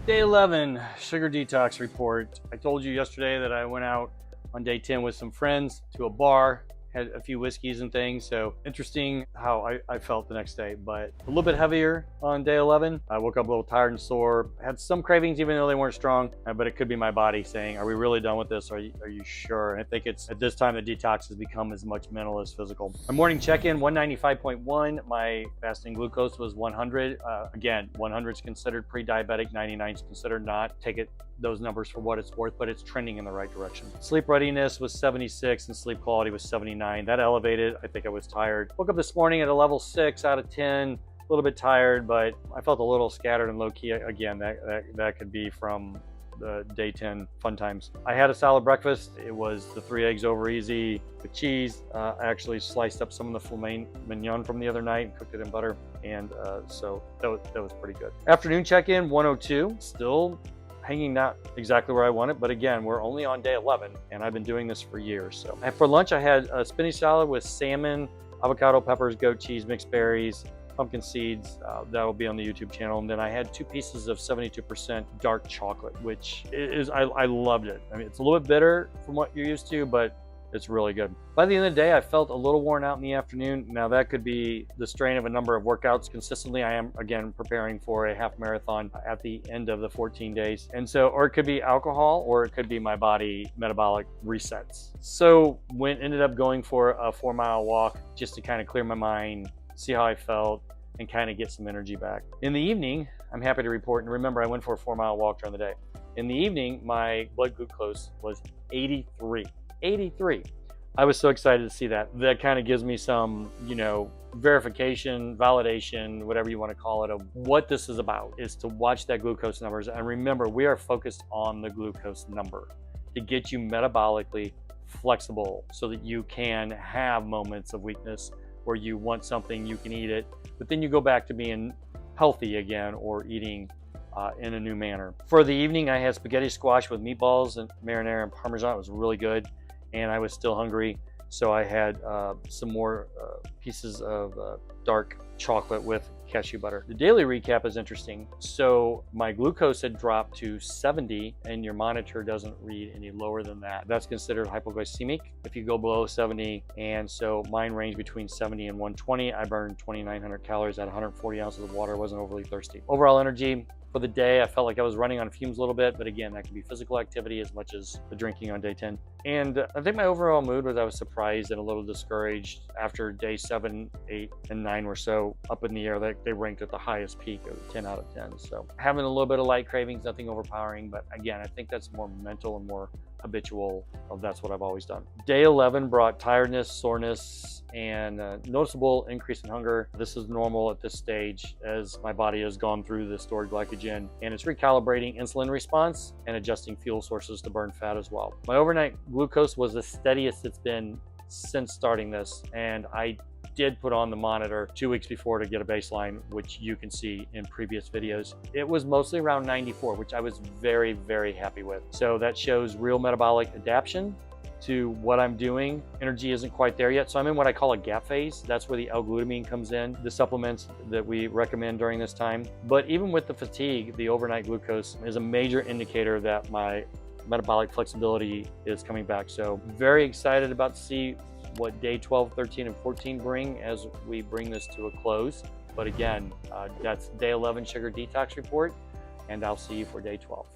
Day 11, sugar detox report. I told you yesterday that I went out on day 10 with some friends to a bar, had a few whiskeys and things. So interesting how I felt the next day, but a little bit heavier on day 11. I woke up a little tired and sore, had some cravings even though they weren't strong, but it could be my body saying, are we really done with this? Are you sure? And I think it's at this time the detox has become as much mental as physical. My morning check-in, 195.1. My fasting glucose was 100. Again, 100 is considered pre-diabetic, 99 is considered not. Take those numbers for what it's worth, but it's trending in the right direction. Sleep readiness was 76 and sleep quality was 79. That elevated. I think I was tired. Woke up this morning at a level 6 out of 10. A little bit tired, but I felt a little scattered and low key. Again, that could be from the day 10 fun times. I had a solid breakfast. It was the 3 eggs over easy with cheese. I actually sliced up some of the filet mignon from the other night and cooked it in butter. And so that was pretty good. Afternoon check-in, 102. Still hanging not exactly where I want it, but again, we're only on day 11 and I've been doing this for years. So for lunch, I had a spinach salad with salmon, avocado, peppers, goat cheese, mixed berries, pumpkin seeds. That will be on the YouTube channel. And then I had 2 pieces of 72% dark chocolate, which is, I loved it. I mean, it's a little bit bitter from what you're used to, but it's really good. By the end of the day, I felt a little worn out in the afternoon. Now that could be the strain of a number of workouts consistently. I am, again, preparing for a half marathon at the end of the 14 days. And so, or it could be alcohol, or it could be my body metabolic resets. So ended up going for a 4-mile walk just to kind of clear my mind, see how I felt, and kind of get some energy back. In the evening, I'm happy to report, and remember, I went for a 4-mile walk during the day. In the evening, my blood glucose was 83. 83. I was so excited to see that. That kind of gives me some, verification, validation, whatever you want to call it, of what this is about, is to watch that glucose numbers. And remember, we are focused on the glucose number to get you metabolically flexible so that you can have moments of weakness where you want something, you can eat it, but then you go back to being healthy again or eating in a new manner. For the evening, I had spaghetti squash with meatballs and marinara and Parmesan. It was really good. And I was still hungry, so I had some more pieces of dark chocolate with cashew butter. The daily recap is interesting. So my glucose had dropped to 70, and your monitor doesn't read any lower than that. That's considered hypoglycemic if you go below 70, and so mine ranged between 70 and 120. I burned 2,900 calories at 140 ounces of water. I wasn't overly thirsty. Overall energy for the day, I felt like I was running on fumes a little bit, but again, that could be physical activity as much as the drinking on day 10. And I think my overall mood was I was surprised and a little discouraged after day 7, 8, and 9 were so up in the air. They ranked at the highest peak of 10 out of 10. So having a little bit of light cravings, nothing overpowering, but again, I think that's more mental and more habitual of that's what I've always done. Day 11 brought tiredness, soreness, and a noticeable increase in hunger. This is normal at this stage as my body has gone through the stored glycogen, and it's recalibrating insulin response and adjusting fuel sources to burn fat as well. My overnight glucose was the steadiest it's been since starting this, and I did put on the monitor 2 weeks before to get a baseline, which you can see in previous videos. It was mostly around 94, which I was very, very happy with. So that shows real metabolic adaptation to what I'm doing. Energy isn't quite there yet, so I'm in what I call a gap phase. That's where the L-glutamine comes in, the supplements that we recommend during this time. But even with the fatigue, the overnight glucose is a major indicator that my metabolic flexibility is coming back. So very excited about to see what day 12, 13, and 14 bring as we bring this to a close. But again, that's day 11 sugar detox report, and I'll see you for day 12.